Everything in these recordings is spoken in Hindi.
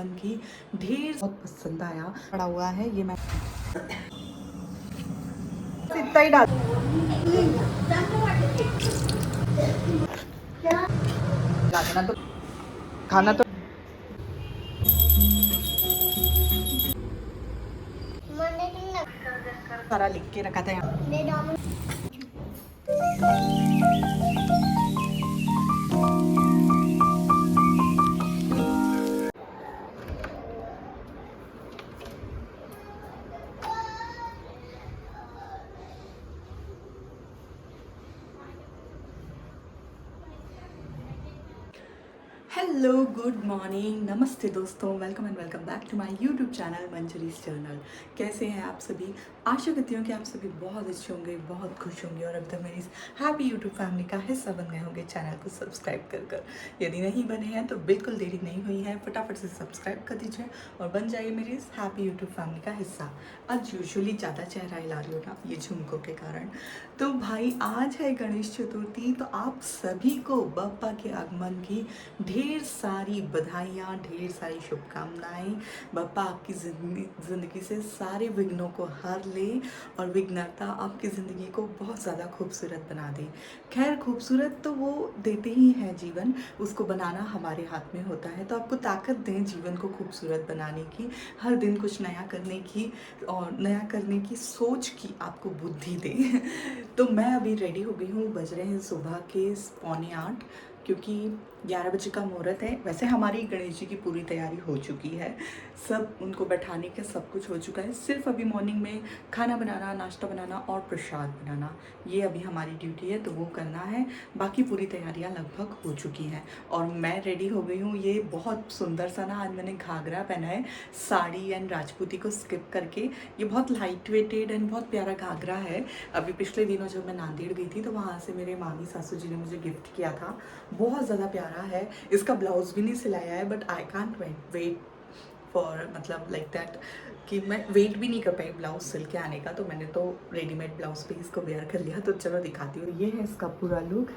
की ढेर बहुत पसंद आया पड़ा हुआ है ये मैं इतना ही डाल देना तो खाना तो सारा लिख के रखा था यहाँ। हेलो गुड मॉर्निंग नमस्ते दोस्तों, welcome and welcome back to my YouTube channel Manjari's journal. कैसे हैं आप सभी? आशा करती हूँ कि आप सभी बहुत अच्छे होंगे, बहुत खुश होंगे और अब तक मेरी हैप्पी यूट्यूब फैमिली का हिस्सा बन गए होंगे। चैनल को सब्सक्राइब कर यदि नहीं बने हैं तो बिल्कुल देरी नहीं हुई है, फटाफट से सब्सक्राइब कर दीजिए और बन जाइए मेरी इस हैप्पी यूट्यूब फैमिली का हिस्सा। आज यूजुअली ज़्यादा चेहरा हिला रही हो ना ये झुमकों के कारण। तो भाई आज है गणेश चतुर्थी, तो आप सभी को बप्पा के आगमन की ढेर सारी बधाइयाँ, ढेर सारी शुभकामनाएं। बप्पा आपकी ज़िंदगी से सारे विघ्नों को हर ले और विघ्नता आपकी ज़िंदगी को बहुत ज़्यादा खूबसूरत बना दे। खैर खूबसूरत तो वो देते ही हैं जीवन, उसको बनाना हमारे हाथ में होता है। तो आपको ताकत दें जीवन को खूबसूरत बनाने की, हर दिन कुछ नया करने की और नया करने की सोच की आपको बुद्धि दे। तो मैं अभी रेडी हो गई हूँ, बज रहे हैं सुबह के 7:45 क्योंकि 11 बजे का मुहूर्त है। वैसे हमारी गणेश जी की पूरी तैयारी हो चुकी है, सब उनको बैठाने का सब कुछ हो चुका है। सिर्फ अभी मॉर्निंग में खाना बनाना, नाश्ता बनाना और प्रसाद बनाना, ये अभी हमारी ड्यूटी है, तो वो करना है। बाकी पूरी तैयारियां लगभग हो चुकी हैं और मैं रेडी हो गई हूँ। ये बहुत सुंदर सा ना आज मैंने घाघरा पहना है, साड़ी एंड राजपूती को स्किप करके। ये बहुत लाइट वेटेड एंड बहुत प्यारा घाघरा है। अभी पिछले दिनों जब मैं नांदेड़ गई थी तो वहाँ से मेरे मामी सासू जी ने मुझे गिफ्ट किया था, बहुत ज़्यादा प्यारा है। इसका ब्लाउज भी नहीं सिलाया है, but I can't wait for मतलब लाइक दैट कि मैं वेट भी नहीं कर पाई ब्लाउज सिल के आने का, तो मैंने तो रेडीमेड ब्लाउज पे इसको वेयर कर लिया। तो चलो दिखाती हूँ। ये है इसका पूरा लुक।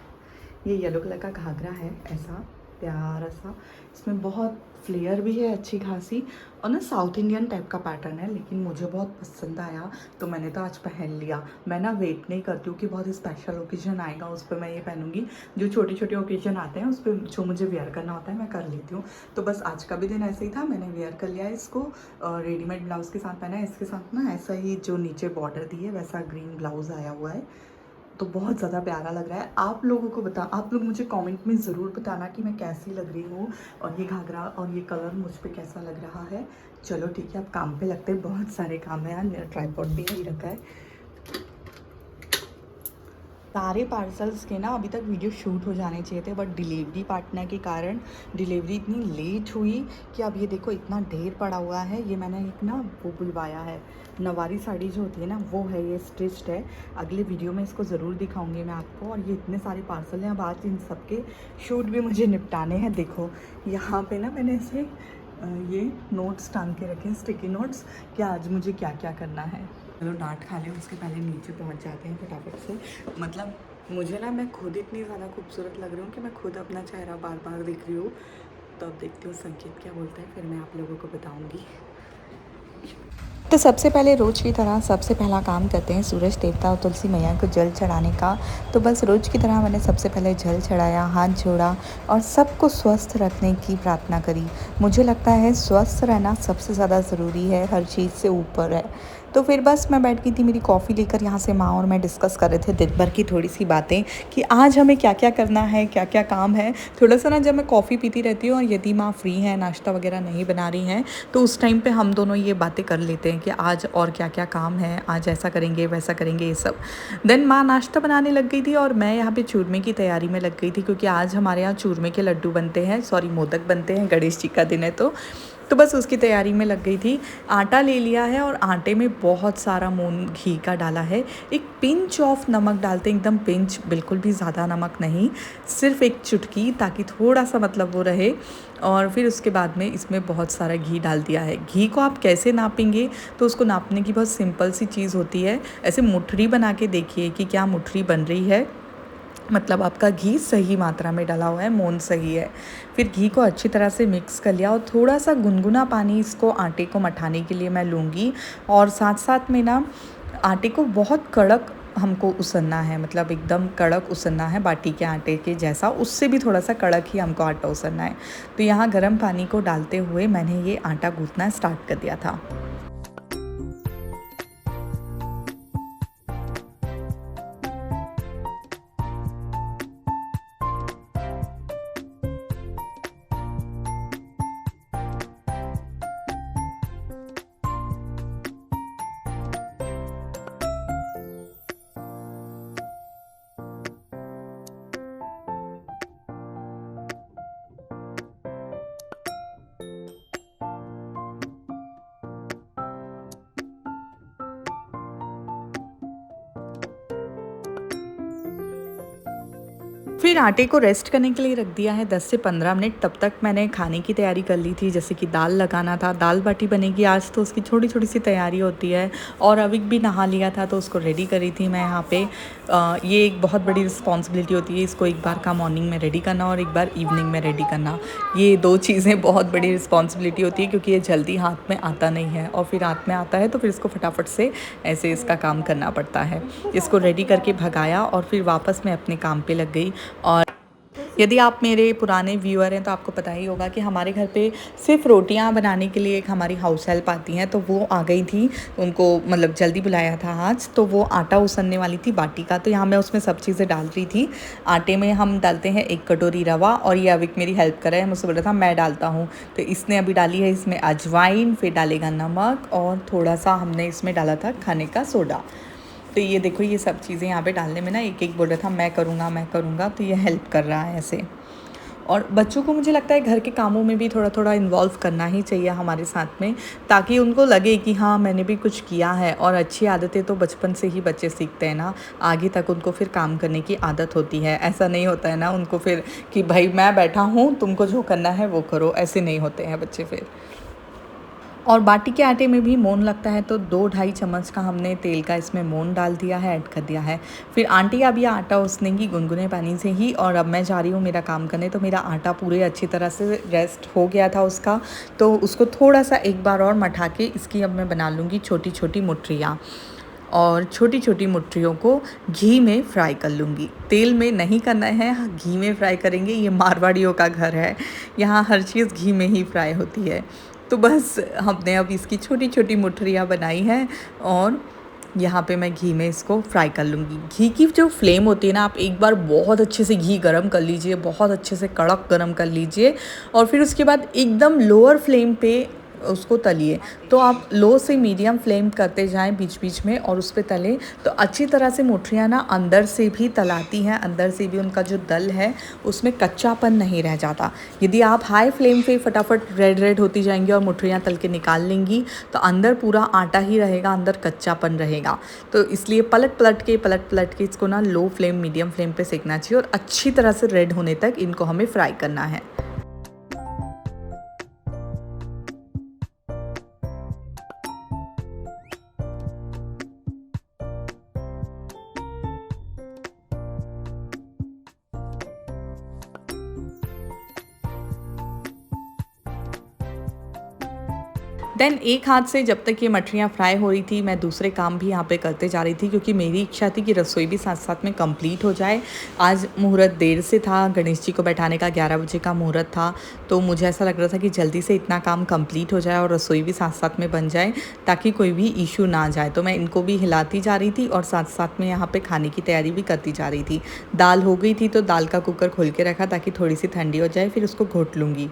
ये येलो कलर का घाघरा है, ऐसा प्यारा सा। इसमें बहुत फ्लेयर भी है अच्छी खासी और ना साउथ इंडियन टाइप का पैटर्न है, लेकिन मुझे बहुत पसंद आया तो मैंने तो आज पहन लिया। मैं ना वेट नहीं करती हूँ कि बहुत स्पेशल ओकेजन आएगा उस पर मैं ये पहनूंगी। जो छोटे छोटे ओकेजन आते हैं उस पर जो मुझे वेयर करना होता है मैं कर लेती हूँ। तो बस आज का भी दिन ऐसे ही था, मैंने वेयर कर लिया इसको और रेडीमेड ब्लाउज़ के साथ पहना है। इसके साथ ना ऐसा ही जो नीचे बॉर्डर दी है वैसा ग्रीन ब्लाउज़ आया हुआ है, तो बहुत ज़्यादा प्यारा लग रहा है। आप लोगों को आप लोग मुझे कमेंट में ज़रूर बताना कि मैं कैसी लग रही हूँ और ये घाघरा और ये कलर मुझ पे कैसा लग रहा है। चलो ठीक है, अब काम पे लगते हैं। बहुत सारे काम है यार, मेरा ट्राइपॉड भी नहीं रखा है। सारे पार्सल्स के ना अभी तक वीडियो शूट हो जाने चाहिए थे, बट डिलीवरी पार्टनर के कारण डिलीवरी इतनी लेट हुई कि अब ये देखो इतना ढेर पड़ा हुआ है। ये मैंने एक ना वो बुलवाया है, नवारी साड़ी जो होती है ना वो है, ये स्टिच्ड है। अगले वीडियो में इसको ज़रूर दिखाऊंगी मैं आपको। और ये इतने सारे पार्सल हैं, अब आज इन सब के शूट भी मुझे निपटाने हैं। देखो यहाँ पे ना मैंने ऐसे ये नोट्स टांग के रखे हैं, स्टिकी नोट्स, कि आज मुझे क्या क्या करना है। चलो डांट खा लें उसके पहले नीचे पहुंच जाते हैं फटाफट से। मतलब मुझे ना मैं खुद इतनी ज़्यादा खूबसूरत लग रही हूँ कि मैं खुद अपना चेहरा बार बार देख रही हूँ। तो अब देखती हूँ संकेत क्या बोलता है, फिर मैं आप लोगों को बताऊँगी। तो सबसे पहले रोज़ की तरह सबसे पहला काम करते हैं सूरज देवता और तुलसी मैया को जल चढ़ाने का। तो बस रोज़ की तरह मैंने सबसे पहले जल चढ़ाया, हाथ जोड़ा और सबको स्वस्थ रखने की प्रार्थना करी। मुझे लगता है स्वस्थ रहना सबसे ज़्यादा ज़रूरी है, हर चीज़ से ऊपर है। तो फिर बस मैं बैठ गई थी मेरी कॉफ़ी लेकर, यहाँ से माँ और मैं डिस्कस कर रहे थे दिन भर की थोड़ी सी बातें कि आज हमें क्या क्या करना है, क्या क्या काम है। थोड़ा सा ना जब मैं कॉफ़ी पीती रहती हूँ और यदि माँ फ्री हैं, नाश्ता वगैरह नहीं बना रही हैं, तो उस टाइम पे हम दोनों ये बातें कर लेते हैं कि आज और क्या क्या काम है, आज ऐसा करेंगे वैसा करेंगे ये सब। देन माँ नाश्ता बनाने लग गई थी और मैं यहाँ पे चूरमे की तैयारी में लग गई थी, क्योंकि आज हमारे यहाँ चूरमे के लड्डू बनते हैं, सॉरी मोदक बनते हैं, गणेश जी का दिन है। तो बस उसकी तैयारी में लग गई थी। आटा ले लिया है और आटे में बहुत सारा मून घी का डाला है। एक पिंच ऑफ नमक डालते हैं, एकदम पिंच, बिल्कुल भी ज़्यादा नमक नहीं, सिर्फ एक चुटकी, ताकि थोड़ा सा मतलब वो रहे। और फिर उसके बाद में इसमें बहुत सारा घी डाल दिया है। घी को आप कैसे नापेंगे, तो उसको नापने की बहुत सिंपल सी चीज़ होती है। ऐसे मुठरी बना के देखिए कि क्या मुठरी बन रही है। मतलब आपका घी सही मात्रा में डला हुआ है, मोन सही है। फिर घी को अच्छी तरह से मिक्स कर लिया और थोड़ा सा गुनगुना पानी इसको आटे को मठाने के लिए मैं लूँगी। और साथ साथ में ना आटे को बहुत कड़क हमको उसनना है, मतलब एकदम कड़क उसनना है बाटी के आटे के जैसा, उससे भी थोड़ा सा कड़क ही हमको आटा उसनना है। तो यहाँ गर्म पानी को डालते हुए मैंने ये आटा गूँथना स्टार्ट कर दिया था। फिर आटे को रेस्ट करने के लिए रख दिया है 10 से 15 मिनट। तब तक मैंने खाने की तैयारी कर ली थी, जैसे कि दाल लगाना था, दाल बाटी बनेगी आज, तो उसकी छोटी छोटी सी तैयारी होती है। और अविक भी नहा लिया था तो उसको रेडी करी थी मैं यहाँ पे। ये एक बहुत बड़ी रिस्पॉन्सिबिलिटी होती है, इसको एक बार का मॉर्निंग में रेडी करना और एक बार इवनिंग में रेडी करना। ये 2 चीज़ें बहुत बड़ी रिस्पॉन्सिबिलिटी होती है, क्योंकि ये जल्दी हाथ में आता नहीं है, और फिर हाथ में आता है तो फिर इसको फटाफट से ऐसे इसका काम करना पड़ता है। इसको रेडी करके भगाया और फिर वापस मैं अपने काम पे लग गई। और यदि आप मेरे पुराने व्यूअर हैं तो आपको पता ही होगा कि हमारे घर पे सिर्फ रोटियां बनाने के लिए एक हमारी हाउस हेल्प आती हैं, तो वो आ गई थी। उनको मतलब जल्दी बुलाया था आज, तो वो आटा उसनने वाली थी बाटी का। तो यहाँ मैं उसमें सब चीज़ें डाल रही थी। आटे में हम डालते हैं 1 कटोरी रवा, और ये अविक मेरी हेल्प कर रहा है, मुझसे बोल रहा था मैं डालता हूँ। तो इसने अभी डाली है इसमें अजवाइन, फिर डालेगा नमक, और थोड़ा सा हमने इसमें डाला था खाने का सोडा। तो ये देखो, ये सब चीज़ें यहाँ पे डालने में ना एक एक बोल रहा था मैं करूँगा, तो ये हेल्प कर रहा है ऐसे। और बच्चों को मुझे लगता है घर के कामों में भी थोड़ा थोड़ा इन्वॉल्व करना ही चाहिए हमारे साथ में, ताकि उनको लगे कि हाँ मैंने भी कुछ किया है। और अच्छी आदतें तो बचपन से ही बच्चे सीखते हैं ना, आगे तक उनको फिर काम करने की आदत होती है। ऐसा नहीं होता है ना उनको फिर कि भाई मैं बैठा हूँ, तुमको जो करना है वो करो, ऐसे नहीं होते हैं बच्चे फिर। और बाटी के आटे में भी मोन लगता है, तो 2-2.5 चम्मच का हमने तेल का इसमें मोन डाल दिया है, ऐड कर दिया है। फिर आंटी अभी आटा उसनेंगी गुनगुने पानी से ही, और अब मैं जा रही हूँ मेरा काम करने। तो मेरा आटा पूरे अच्छी तरह से रेस्ट हो गया था उसका, तो उसको थोड़ा सा एक बार और मठा के इसकी अब मैं बना लूँगी छोटी छोटी मुठरियाँ। और छोटी छोटी मुठरियों को घी में फ्राई कर लूँगी, तेल में नहीं करना है, घी में फ्राई करेंगे। ये मारवाड़ियों का घर है, यहाँ हर चीज़ घी में ही फ्राई होती है। तो बस हमने अब इसकी छोटी छोटी मुठरियाँ बनाई हैं, और यहाँ पे मैं घी में इसको फ्राई कर लूँगी। घी की जो फ्लेम होती है ना, आप एक बार बहुत अच्छे से घी गरम कर लीजिए, बहुत अच्छे से कड़क गरम कर लीजिए, और फिर उसके बाद एकदम लोअर फ्लेम पे उसको तलिए। तो आप लो से मीडियम फ्लेम करते जाएं बीच बीच में, और उस पे तलें तो अच्छी तरह से मुठरियाँ ना अंदर से भी तलाती हैं, अंदर से भी उनका जो दल है उसमें कच्चापन नहीं रह जाता। यदि आप हाई फ्लेम पे फटाफट रेड रेड होती जाएंगी और मुठरियाँ तल के निकाल लेंगी, तो अंदर पूरा आटा ही रहेगा, अंदर कच्चापन रहेगा। तो इसलिए पलट पलट के इसको ना लो फ्लेम मीडियम फ्लेम पे सेकना चाहिए, और अच्छी तरह से रेड होने तक इनको हमें फ्राई करना है। देन एक हाथ से जब तक ये मठरियाँ फ्राई हो रही थी, मैं दूसरे काम भी यहाँ पे करते जा रही थी, क्योंकि मेरी इच्छा थी कि रसोई भी साथ साथ में कंप्लीट हो जाए। आज मुहूर्त देर से था, गणेश जी को बैठाने का 11 बजे का मुहूर्त था, तो मुझे ऐसा लग रहा था कि जल्दी से इतना काम कंप्लीट हो जाए और रसोई भी साथ साथ में बन जाए, ताकि कोई भी इशू ना जाए। तो मैं इनको भी हिलाती जा रही थी और साथ साथ में यहाँ पर खाने की तैयारी भी करती जा रही थी। दाल हो गई थी, तो दाल का कुकर खोल के रखा ताकि थोड़ी सी ठंडी हो जाए, फिर उसको घोट लूँगी।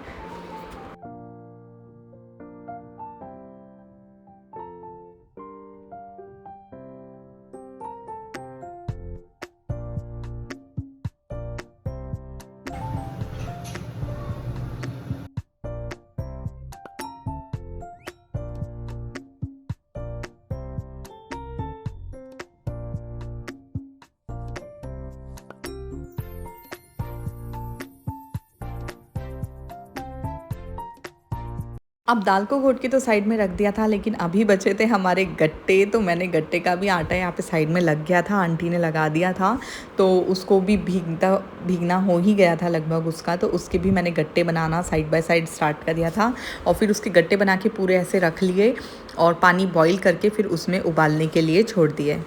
अब दाल को घोट के तो साइड में रख दिया था, लेकिन अभी बचे थे हमारे गट्टे, तो मैंने गट्टे का भी आटा यहाँ पे साइड में लग गया था, आंटी ने लगा दिया था, तो उसको भी भीगना हो ही गया था लगभग उसका, तो उसके भी मैंने गट्टे बनाना साइड बाय साइड स्टार्ट कर दिया था। और फिर उसके गट्टे बना के पूरे ऐसे रख लिए और पानी बॉईल करके फिर उसमें उबालने के लिए छोड़ दिए।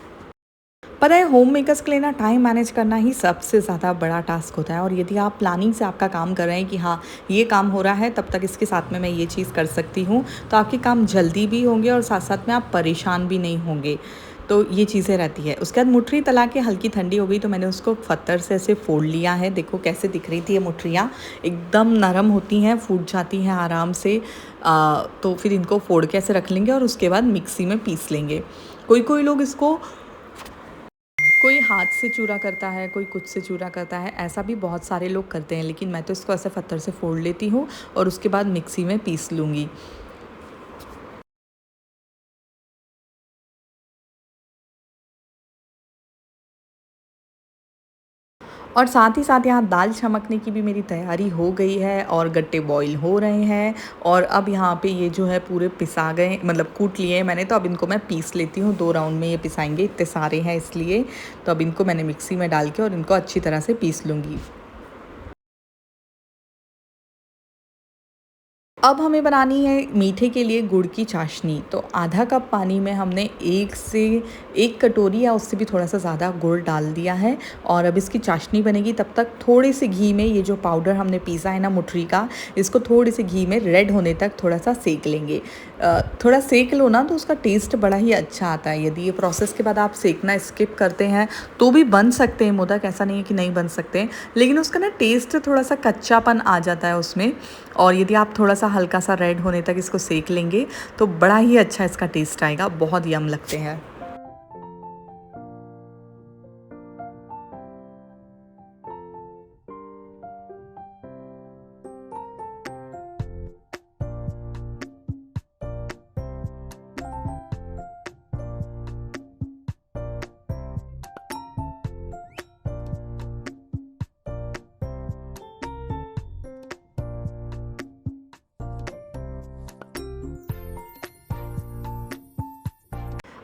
पता है, होम मेकर्स के लिए ना टाइम मैनेज करना ही सबसे ज़्यादा बड़ा टास्क होता है। और यदि आप प्लानिंग से आपका काम कर रहे हैं कि हाँ ये काम हो रहा है तब तक इसके साथ में मैं ये चीज़ कर सकती हूँ, तो आपके काम जल्दी भी होंगे और साथ साथ में आप परेशान भी नहीं होंगे। तो ये चीज़ें रहती है। उसके बाद मुठरी तला के हल्की ठंडी हो गई तो मैंने उसको पत्थर से ऐसे फोड़ लिया है। देखो कैसे दिख रही थी ये मुठरियाँ, एकदम नरम होती हैं, फूट जाती हैं आराम से। तो फिर इनको फोड़ के ऐसे रख लेंगे और उसके बाद मिक्सी में पीस लेंगे। कोई कोई लोग इसको, कोई हाथ से चूरा करता है, कोई कुछ से चूरा करता है, ऐसा भी बहुत सारे लोग करते हैं, लेकिन मैं तो इसको ऐसे पत्थर से फोड़ लेती हूँ और उसके बाद मिक्सी में पीस लूँगी। और साथ ही साथ यहाँ दाल छमकने की भी मेरी तैयारी हो गई है और गट्टे बॉईल हो रहे हैं। और अब यहाँ पे ये जो है पूरे पिसा गए, मतलब कूट लिए हैं मैंने, तो अब इनको मैं पीस लेती हूँ। 2 राउंड में ये पिसाएंगे, इतने सारे हैं इसलिए। तो अब इनको मैंने मिक्सी में डाल के और इनको अच्छी तरह से पीस लूँगी। अब हमें बनानी है मीठे के लिए गुड़ की चाशनी। तो आधा कप पानी में हमने 1 कटोरी या उससे भी थोड़ा सा ज़्यादा गुड़ डाल दिया है। और अब इसकी चाशनी बनेगी तब तक थोड़े से घी में ये जो पाउडर हमने पीसा है ना मुठरी का, इसको थोड़े से घी में रेड होने तक थोड़ा सा सेक लेंगे। थोड़ा सेक लो ना तो उसका टेस्ट बड़ा ही अच्छा आता है। यदि ये प्रोसेस के बाद आप सेकना स्किप करते हैं तो भी बन सकते हैं मोदक, ऐसा नहीं है कि नहीं बन सकते, लेकिन उसका ना टेस्ट थोड़ा सा कच्चापन आ जाता है उसमें। और यदि आप थोड़ा सा हल्का सा रेड होने तक इसको सेक लेंगे तो बड़ा ही अच्छा इसका टेस्ट आएगा, बहुत यम लगते हैं।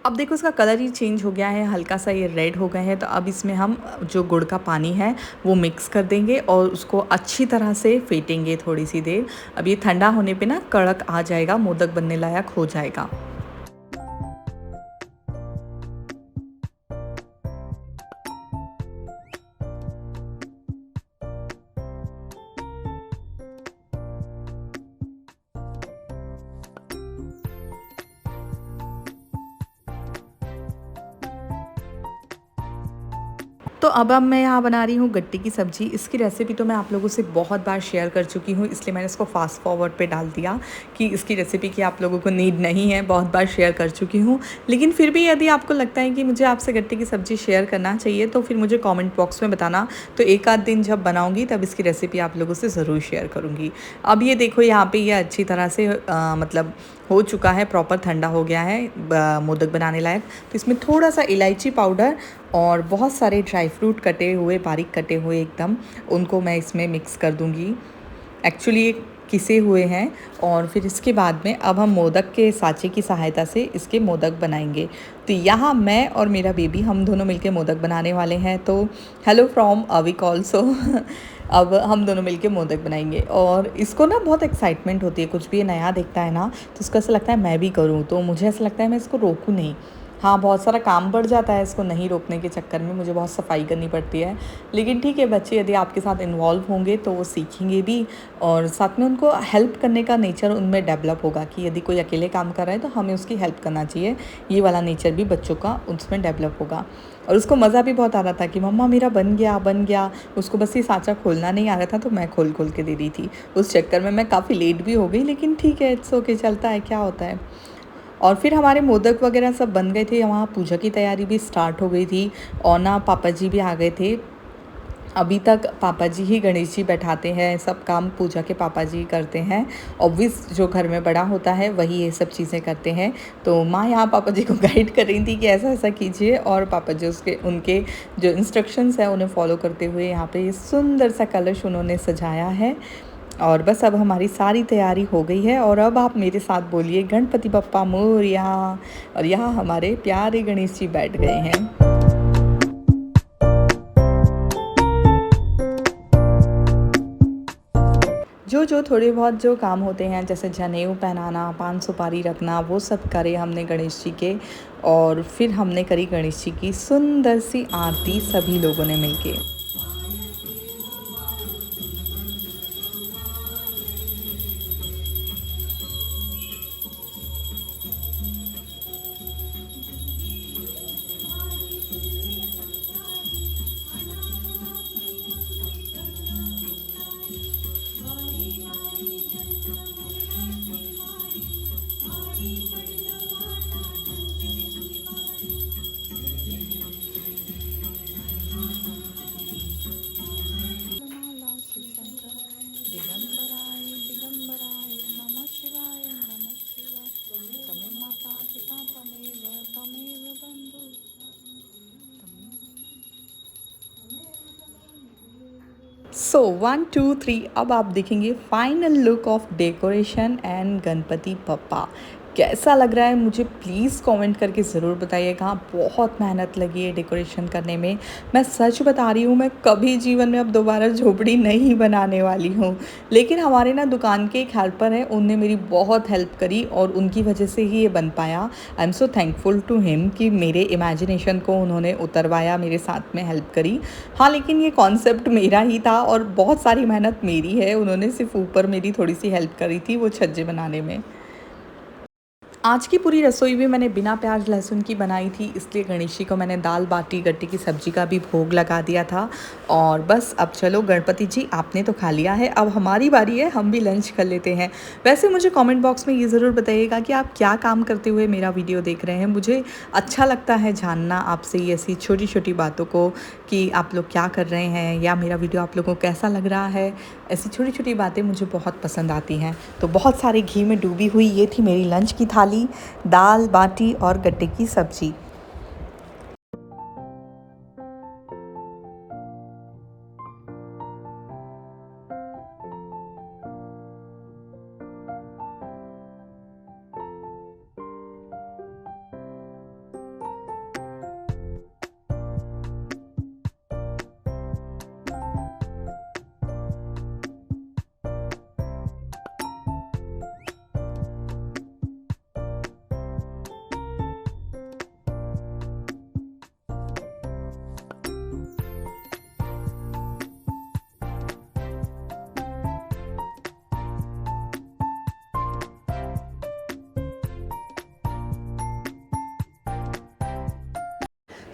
अब देखो इसका कलर ही चेंज हो गया है, हल्का सा ये रेड हो गए हैं। तो अब इसमें हम जो गुड़ का पानी है वो मिक्स कर देंगे और उसको अच्छी तरह से फेंटेंगे थोड़ी सी देर। अब ये ठंडा होने पे ना कड़क आ जाएगा, मोदक बनने लायक हो जाएगा। तो अब मैं यहाँ बना रही हूँ गट्टे की सब्ज़ी। इसकी रेसिपी तो मैं आप लोगों से बहुत बार शेयर कर चुकी हूँ, इसलिए मैंने इसको फास्ट फॉरवर्ड पे डाल दिया कि इसकी रेसिपी की आप लोगों को नीड नहीं है, बहुत बार शेयर कर चुकी हूँ। लेकिन फिर भी यदि आपको लगता है कि मुझे आपसे गट्टे की सब्ज़ी शेयर करना चाहिए तो फिर मुझे कॉमेंट बॉक्स में बताना, तो एक आध दिन जब बनाऊँगी तब इसकी रेसिपी आप लोगों से ज़रूर शेयर करूँगी। अब ये देखो यहाँ पर ये अच्छी तरह से मतलब हो चुका है, प्रॉपर ठंडा हो गया है मोदक बनाने लायक। तो इसमें थोड़ा सा इलायची पाउडर और बहुत सारे ड्राई फ्रूट कटे हुए, बारीक कटे हुए एकदम, उनको मैं इसमें मिक्स कर दूँगी। एक्चुअली ये किसे हुए हैं। और फिर इसके बाद में अब हम मोदक के साँचे की सहायता से इसके मोदक बनाएंगे। तो यहाँ मैं और मेरा बेबी हम दोनों मिलके मोदक बनाने वाले हैं। तो हेलो फ्रॉम अविक ऑल्सो। अब हम दोनों मिलके मोदक बनाएंगे और इसको ना बहुत एक्साइटमेंट होती है, कुछ भी ये नया दिखता है ना तो उसको ऐसा लगता है मैं भी करूँ। तो मुझे ऐसा लगता है मैं इसको रोकूँ नहीं। हाँ, बहुत सारा काम बढ़ जाता है इसको नहीं रोकने के चक्कर में, मुझे बहुत सफाई करनी पड़ती है। लेकिन ठीक है, बच्चे यदि आपके साथ इन्वॉल्व होंगे तो वो सीखेंगे भी और साथ में उनको हेल्प करने का नेचर उनमें डेवलप होगा कि यदि कोई अकेले काम कर रहा है तो हमें उसकी हेल्प करना चाहिए। ये वाला नेचर भी बच्चों का उसमें डेवलप होगा। और उसको मज़ा भी बहुत आ रहा था कि मम्मा मेरा बन गया बन गया। उसको बस ये साँचा खोलना नहीं आ रहा था तो मैं खोल खोल के दे रही थी। उस चक्कर में मैं काफ़ी लेट भी हो गई, लेकिन ठीक है, इट्स ओके, चलता है, क्या होता है। और फिर हमारे मोदक वगैरह सब बन गए थे, वहाँ पूजा की तैयारी भी स्टार्ट हो गई थी और ना पापा जी भी आ गए थे। अभी तक पापा जी ही गणेश जी बैठाते हैं, सब काम पूजा के पापा जी करते हैं। ऑब्वियस जो घर में बड़ा होता है वही ये सब चीज़ें करते हैं। तो माँ यहाँ पापा जी को गाइड कर रही थी कि ऐसा ऐसा कीजिए और पापा जी उनके जो इंस्ट्रक्शंस हैं उन्हें फॉलो करते हुए यहाँ पे ये सुंदर सा कलश उन्होंने सजाया है। और बस अब हमारी सारी तैयारी हो गई है और अब आप मेरे साथ बोलिए गणपति बप्पा मोरया। और यहाँ हमारे प्यारे गणेश जी बैठ गए हैं। जो थोड़े बहुत जो काम होते हैं जैसे जनेऊ पहनाना, पान सुपारी रखना, वो सब करे हमने गणेश जी के। और फिर हमने करी गणेश जी की सुंदर सी आरती सभी लोगों ने मिलके। सो 1 2 3 अब आप देखेंगे final look of decoration and Ganpati Bappa. कैसा लग रहा है मुझे प्लीज़ कमेंट करके ज़रूर बताइएगा। बहुत मेहनत लगी है डेकोरेशन करने में। मैं सच बता रही हूँ, मैं कभी जीवन में अब दोबारा झोपड़ी नहीं बनाने वाली हूँ। लेकिन हमारे ना दुकान के एक हेल्पर हैं, उनने मेरी बहुत हेल्प करी और उनकी वजह से ही ये बन पाया। I am so thankful to him कि मेरे इमेजिनेशन को उन्होंने उतरवाया, मेरे साथ में हेल्प करी। हाँ, लेकिन ये कॉन्सेप्ट मेरा ही था और बहुत सारी मेहनत मेरी है। उन्होंने सिर्फ ऊपर मेरी थोड़ी सी हेल्प करी थी वो छज्जे बनाने में। आज की पूरी रसोई भी मैंने बिना प्याज लहसुन की बनाई थी, इसलिए गणेश जी को मैंने दाल बाटी गट्टे की सब्ज़ी का भी भोग लगा दिया था। और बस अब चलो गणपति जी आपने तो खा लिया है, अब हमारी बारी है, हम भी लंच कर लेते हैं। वैसे मुझे कमेंट बॉक्स में ये ज़रूर बताइएगा कि आप क्या काम करते हुए मेरा वीडियो देख रहे हैं। मुझे अच्छा लगता है जानना आपसे ये ऐसी छोटी छोटी बातों को कि आप लोग क्या कर रहे हैं या मेरा वीडियो आप लोगों को कैसा लग रहा है। ऐसी छोटी छोटी बातें मुझे बहुत पसंद आती हैं। तो बहुत सारे घी में डूबी हुई ये थी मेरी लंच की थाली, दाल बाटी और गट्टे की सब्जी।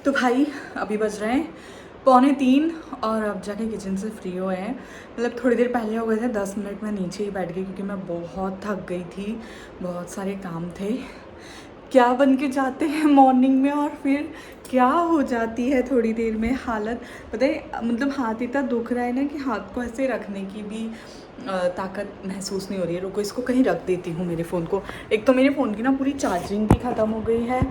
तो भाई अभी बज रहे हैं 2:45 और अब जाके किचन से फ्री हुए हैं। मतलब थोड़ी देर पहले हो गए थे, 10 मिनट में नीचे ही बैठ गई क्योंकि मैं बहुत थक गई थी, बहुत सारे काम थे। क्या बन के जाते हैं मॉर्निंग में और फिर क्या हो जाती है थोड़ी देर में हालत। पता है मतलब हाथ इतना दुख रहा है ना कि हाथ को ऐसे रखने की भी ताकत महसूस नहीं हो रही है। रुको इसको कहीं रख देती हूँ मेरे फ़ोन को। एक तो मेरे फ़ोन की ना पूरी चार्जिंग भी ख़त्म हो गई है,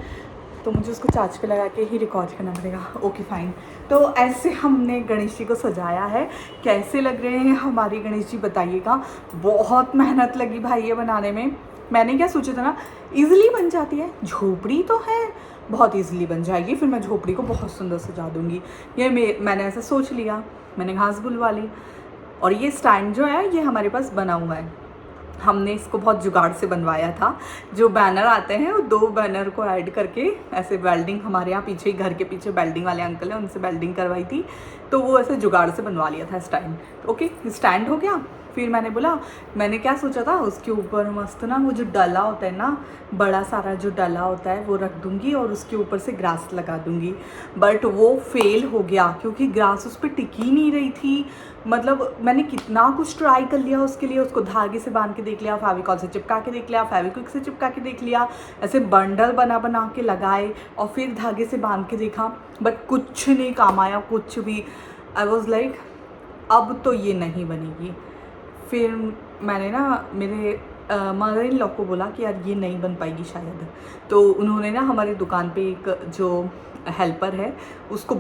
तो मुझे उसको चार्ज पे लगा के ही रिकॉर्ड करना पड़ेगा। Okay fine. तो ऐसे हमने गणेश जी को सजाया है। कैसे लग रहे हैं हमारी गणेश जी बताइएगा। बहुत मेहनत लगी भाई ये बनाने में। मैंने क्या सोचा था ना, इजीली बन जाती है, झोपड़ी तो है, बहुत इजीली बन जाएगी, फिर मैं झोपड़ी को बहुत सुंदर सजा दूँगी। ये मैंने ऐसा सोच लिया, मैंने घास बुलवा ली। और ये स्टैंड जो है ये हमारे पास बना हुआ है, हमने इसको बहुत जुगाड़ से बनवाया था। जो बैनर आते हैं वो 2 बैनर को ऐड करके ऐसे वेल्डिंग, हमारे यहाँ पीछे घर के पीछे वेल्डिंग वाले अंकल हैं, उनसे वेल्डिंग करवाई थी, तो वो ऐसे जुगाड़ से बनवा लिया था स्टैंड। ओके स्टैंड हो गया। फिर मैंने बोला, मैंने क्या सोचा था उसके ऊपर मस्त ना वो जो डला होता है ना, बड़ा सारा जो डला होता है वो रख दूँगी और उसके ऊपर से ग्रास लगा दूँगी। बट वो फेल हो गया क्योंकि ग्रास उस पर टिकी नहीं रही थी। मतलब मैंने कितना कुछ ट्राई कर लिया उसके लिए, उसको धागे से बांध के देख लिया, फेविकॉल से चिपका के देख लिया, फेविक्विक से चिपका के देख लिया, ऐसे बंडल बना बना के लगाए और फिर धागे से बांध के देखा, बट कुछ नहीं काम आया, कुछ भी। आई वॉज लाइक अब तो ये नहीं बनेगी। फिर मैंने ना मेरे मदर इन लॉ को बोला कि यार ये नहीं बन पाएगी शायद। तो उन्होंने ना हमारी दुकान पे एक जो हेल्पर है उसको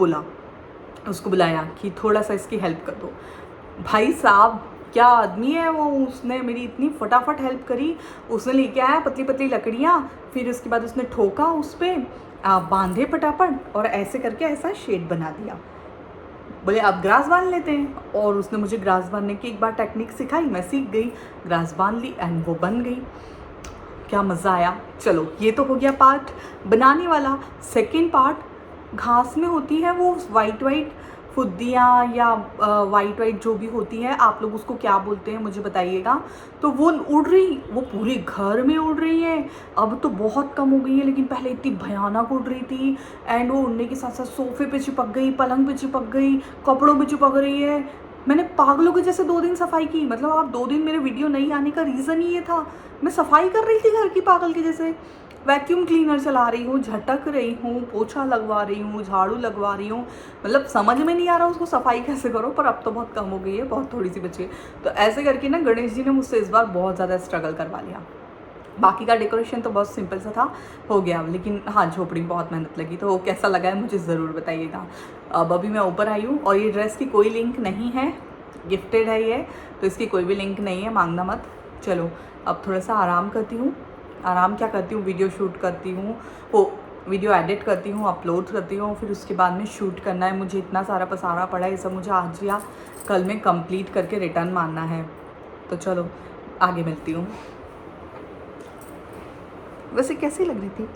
बुलाया कि थोड़ा सा इसकी हेल्प कर दो। भाई साहब क्या आदमी है वो, उसने मेरी इतनी फटाफट हेल्प करी। उसने लेके आया पतली पतली लकड़ियाँ, फिर उसके बाद उसने ठोका उस पर, बांधे फटाफट और ऐसे करके ऐसा शेड बना दिया। बोले अब ग्रास बांध लेते हैं, और उसने मुझे ग्रास बांधने की एक बार टेक्निक सिखाई, मैं सीख गई, ग्रास बांध ली एंड वो बन गई। क्या मज़ा आया। चलो ये तो हो गया पार्ट बनाने वाला। सेकंड पार्ट, घास में होती है वो वाइट वाइट फुद्दियाँ या वाइट वाइट जो भी होती है, आप लोग उसको क्या बोलते हैं मुझे बताइएगा। तो वो उड़ रही, वो पूरे घर में उड़ रही है। अब तो बहुत कम हो गई है, लेकिन पहले इतनी भयानक उड़ रही थी। एंड वो उड़ने के साथ साथ सोफे पे चिपक गई, पलंग पे चिपक गई, कपड़ों पे चिपक रही है। मैंने पागलों के जैसे 2 दिन सफाई की। मतलब आप 2 दिन मेरे वीडियो नहीं आने का रीज़न ही ये था, मैं सफाई कर रही थी घर की पागल के जैसे। वैक्यूम क्लीनर चला रही हूँ, झटक रही हूँ, पोछा लगवा रही हूँ, झाड़ू लगवा रही हूँ। मतलब समझ में नहीं आ रहा उसको सफाई कैसे करो, पर अब तो बहुत कम हो गई है, बहुत थोड़ी सी बची है। तो ऐसे करके ना गणेश जी ने मुझसे इस बार बहुत ज़्यादा स्ट्रगल करवा लिया। बाकी का डेकोरेशन तो बहुत सिंपल सा था, हो गया। लेकिन हाँ, झोपड़ी में बहुत मेहनत लगी। तो कैसा लगा है मुझे ज़रूर बताइएगा। अब अभी मैं ऊपर आई हूँ, और ये ड्रेस की कोई लिंक नहीं है, गिफ्टेड है ये, तो इसकी कोई भी लिंक नहीं है, मांगना मत। चलो अब थोड़ा सा आराम करती हूँ। आराम क्या करती हूँ, वीडियो शूट करती हूँ, वो वीडियो एडिट करती हूँ, अपलोड करती हूँ, फिर उसके बाद में शूट करना है। मुझे इतना सारा पसारा पड़ा है, ये सब मुझे आज या कल में कंप्लीट करके रिटर्न मारना है। तो चलो आगे मिलती हूँ। वैसे कैसी लग रही थी?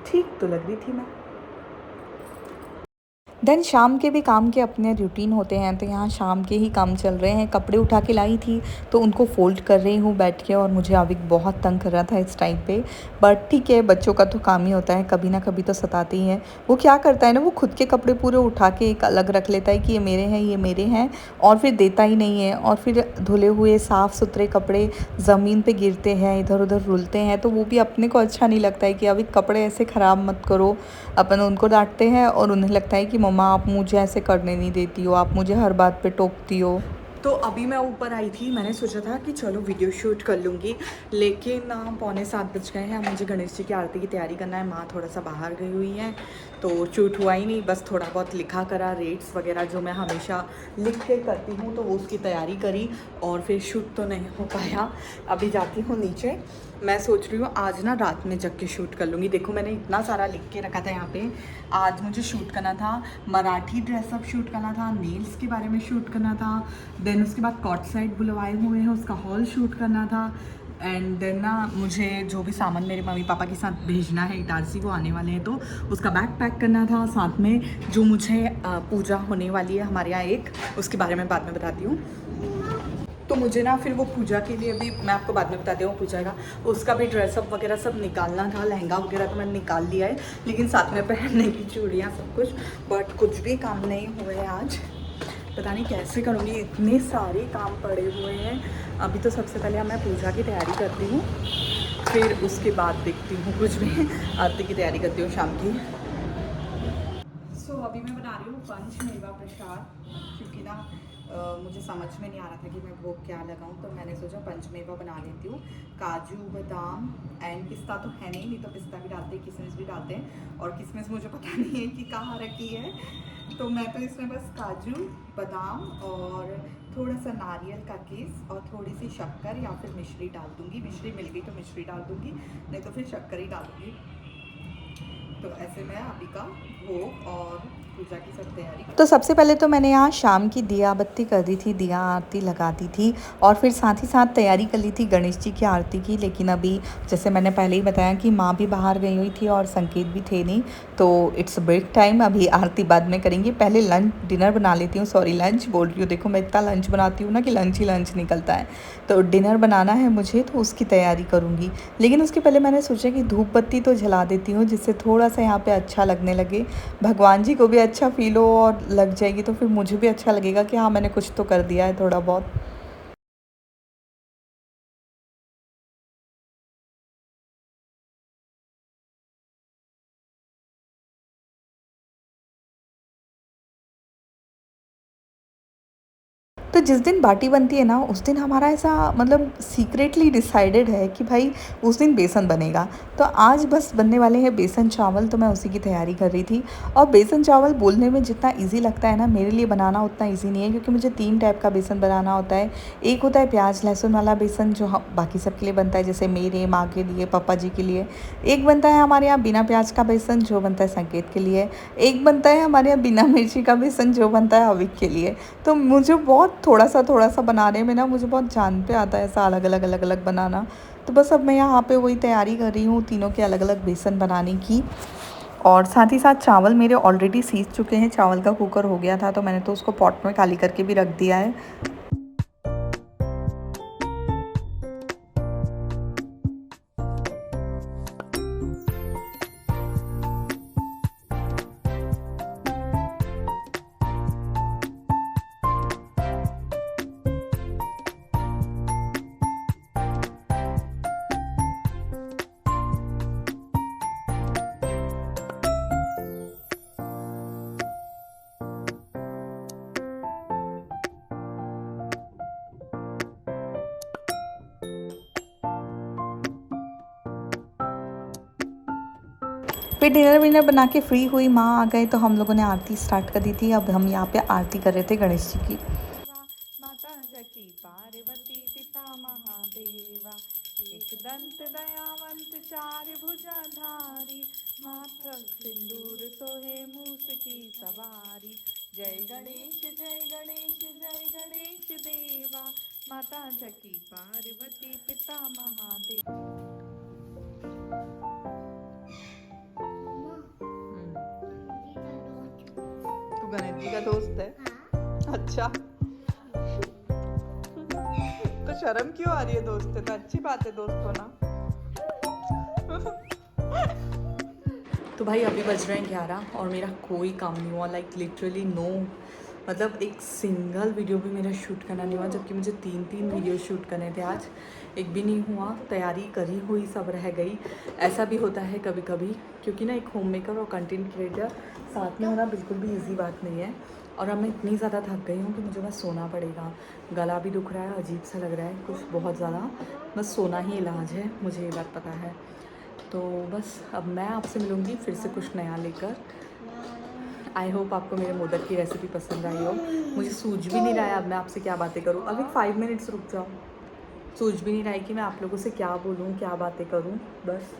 ठीक तो लग रही थी मैं। देन शाम के भी काम के अपने रूटीन होते हैं, तो यहाँ शाम के ही काम चल रहे हैं। कपड़े उठा के लाई थी तो उनको फ़ोल्ड कर रही हूँ बैठ के, और मुझे अभी बहुत तंग कर रहा था इस टाइम पे। बट ठीक है, बच्चों का तो काम ही होता है, कभी ना कभी तो सताते ही हैं। वो क्या करता है ना, वो खुद के कपड़े पूरे उठा के एक अलग रख लेता है कि ये मेरे हैं, ये मेरे हैं, और फिर देता ही नहीं है। और फिर धुले हुए साफ़ सुथरे कपड़े ज़मीन पे गिरते हैं, इधर उधर रुलते हैं, तो वो भी अपने को अच्छा नहीं लगता है कि अभी कपड़े ऐसे ख़राब मत करो। अपन उनको डांटते हैं और उन्हें लगता है कि मम्मा आप मुझे ऐसे करने नहीं देती हो, आप मुझे हर बात पे टोकती हो। तो अभी मैं ऊपर आई थी, मैंने सोचा था कि चलो वीडियो शूट कर लूँगी, लेकिन 6:45 बज गए हैं। अब मुझे गणेश जी की आरती की तैयारी करना है। माँ थोड़ा सा बाहर गई हुई है, तो शूट हुआ ही नहीं। बस थोड़ा बहुत लिखा करा, रेट्स वगैरह जो मैं हमेशा लिख के करती हूँ, तो वो उसकी तैयारी करी, और फिर शूट तो नहीं हो पाया। अभी जाती हूँ नीचे। मैं सोच रही हूँ आज ना रात में जग के शूट कर लूँगी। देखो मैंने इतना सारा लिख के रखा था यहाँ पे। आज मुझे शूट करना था, मराठी ड्रेसअप शूट करना था, नेल्स के बारे में शूट करना था, देन उसके बाद कॉट साइड बुलवाए हुए हैं, उसका हॉल शूट करना था। एंड देन ना मुझे जो भी सामान मेरे मम्मी पापा के साथ भेजना है इटारसी, वो आने वाले हैं, तो उसका बैग पैक करना था। साथ में जो मुझे पूजा होने वाली है हमारे यहाँ एक, उसके बारे में बाद में बताती हूँ। तो मुझे ना फिर वो पूजा के लिए भी मैं आपको बाद में बताती हूँ, पूजा का उसका भी ड्रेसअप वगैरह सब निकालना था। लहंगा वगैरह तो मैंने निकाल लिया है, लेकिन साथ में पहनने की चूड़ियाँ सब कुछ, बट कुछ भी काम नहीं हुए आज। पता नहीं कैसे करूँगी, इतने सारे काम पड़े हुए हैं। अभी तो सबसे पहले मैं पूजा की तैयारी करती हूँ, फिर उसके बाद देखती हूँ कुछ भी आरती की तैयारी करती हूँ शाम की। अभी मैं बना रही हूँ पंचमेवा प्रसाद, क्योंकि ना मुझे समझ में नहीं आ रहा था कि मैं भोग क्या लगाऊं, तो मैंने सोचा पंचमेवा बना लेती हूँ। काजू बादाम एंड पिस्ता तो है नहीं तो पिस्ता भी डालते हैं, किशमिश भी डालते हैं, और किशमिश मुझे पता नहीं है कि कहाँ रखी है। तो मैं तो इसमें बस काजू बादाम और थोड़ा सा नारियल का केस और थोड़ी सी शक्कर या फिर मिश्री डाल दूँगी। मिश्री मिल गई तो मिश्री डाल दूँगी, नहीं तो फिर शक्कर ही डालूँगी। तो ऐसे में अभी का भोग और पूजा की सब तैयारी। तो सबसे पहले तो मैंने यहाँ शाम की दिया बत्ती कर दी थी, दिया आरती लगा दी थी, और फिर साथ ही साथ तैयारी कर ली थी गणेश जी की आरती की। लेकिन अभी जैसे मैंने पहले ही बताया कि माँ भी बाहर गई हुई थी और संकेत भी थे नहीं, तो इट्स ब्रेक टाइम। अभी आरती बाद में करेंगे, पहले लंच डिनर बना लेती हूँ। सॉरी, लंच बोल रही हूँ, देखो मैं इतना लंच बनाती हूँ ना कि लंच ही लंच निकलता है। तो डिनर बनाना है मुझे, तो उसकी तैयारी करूँगी। लेकिन उसके पहले मैंने सोचा कि धूप बत्ती तो जला देती हूँ, जिससे थोड़ा सा यहाँ पे अच्छा लगने लगे, भगवान जी को भी अच्छा फील हो, और लग जाएगी तो फिर मुझे भी अच्छा लगेगा कि हाँ मैंने कुछ तो कर दिया है थोड़ा बहुत। तो जिस दिन बाटी बनती है ना उस दिन हमारा ऐसा मतलब सीक्रेटली डिसाइडेड है कि भाई उस दिन बेसन बनेगा। तो आज बस बनने वाले हैं बेसन चावल, तो मैं उसी की तैयारी कर रही थी। और बेसन चावल बोलने में जितना ईज़ी लगता है ना, मेरे लिए बनाना उतना ईज़ी नहीं है, क्योंकि मुझे 3 टाइप का बेसन बनाना होता है। एक होता है प्याज लहसुन वाला बेसन जो बाकी सबके लिए बनता है, जैसे मेरे माँ के लिए, पापा जी के लिए। एक बनता है हमारे यहाँ बिना प्याज का बेसन जो बनता है संकेत के लिए। एक बनता है हमारे यहाँ बिना मिर्ची का बेसन जो बनता है अविक के लिए। तो मुझे बहुत थोड़ा सा बनाने में ना मुझे बहुत जान पे आता है ऐसा अलग अलग बनाना। तो बस अब मैं यहाँ पे वही तैयारी कर रही हूँ तीनों के अलग अलग बेसन बनाने की। और साथ ही साथ चावल मेरे ऑलरेडी सीज चुके हैं, चावल का कुकर हो गया था तो मैंने तो उसको पॉट में खाली करके भी रख दिया है। फिर डिनर विनर बना के फ्री हुई, माँ आ गए तो हम लोगों ने आरती स्टार्ट कर दी थी। अब हम यहाँ पे आरती कर रहे थे गणेश जी की। माता जकी पार्वती पिता महादेवा, एक दंत दयावंत चार भुजाधारी, माथक सिंदूर सोहे मूस की सवारी। जय गणेश जय गणेश जय गणेश देवा, माता जकी पार्वती पिता महादेवा। तू गणेश जी का दोस्त है? हाँ। अच्छा। तो शर्म क्यों आ रही है? दोस्त है तो अच्छी बात है दोस्त होना। तो भाई अभी बज रहे हैं 11 और मेरा कोई काम नहीं हुआ, लाइक लिटरली नो, मतलब एक सिंगल वीडियो भी मेरा शूट करना नहीं हुआ, जबकि मुझे 3 वीडियो शूट करने थे आज, एक भी नहीं हुआ। तैयारी करी हुई सब रह गई। ऐसा भी होता है कभी कभी, क्योंकि ना एक होम मेकर और कंटेंट क्रिएटर साथ में होना बिल्कुल भी ईजी बात नहीं है। और अब मैं इतनी ज़्यादा थक गई हूँ कि मुझे बस सोना पड़ेगा। गला भी दुख रहा है, अजीब सा लग रहा है कुछ बहुत ज़्यादा, बस सोना ही इलाज है, मुझे ये बात पता है। तो बस अब मैं आपसे मिलूँगी फिर से कुछ नया लेकर। आई होप आपको मेरे मोदक की रेसिपी पसंद आई हो। मुझे सूझ भी नहीं रहा है अब मैं आपसे क्या बातें करूँ। अब एक 5 मिनट्स रुक जाओ। सूझ भी नहीं रहा है कि मैं आप लोगों से क्या बोलूँ, क्या बातें करूँ। बस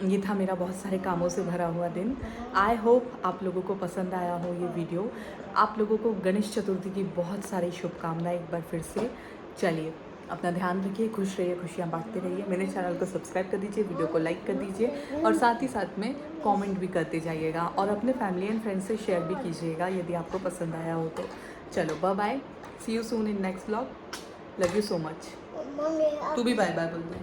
ये था मेरा बहुत सारे कामों से भरा हुआ दिन। आई होप आप लोगों को पसंद आया हो ये वीडियो। आप लोगों को गणेश चतुर्थी की बहुत सारी शुभकामनाएं एक बार फिर से। चलिए अपना ध्यान रखिए, खुश रहिए, खुशियाँ बांटते रहिए। मेरे चैनल को सब्सक्राइब कर दीजिए, वीडियो को लाइक कर दीजिए और साथ ही साथ में कमेंट भी करते जाइएगा और अपने फैमिली एंड फ्रेंड्स से शेयर भी कीजिएगा यदि आपको पसंद आया हो तो। चलो bye bye, see you soon in next vlog. Love you so much. तू भी बाय बाय बोल दे।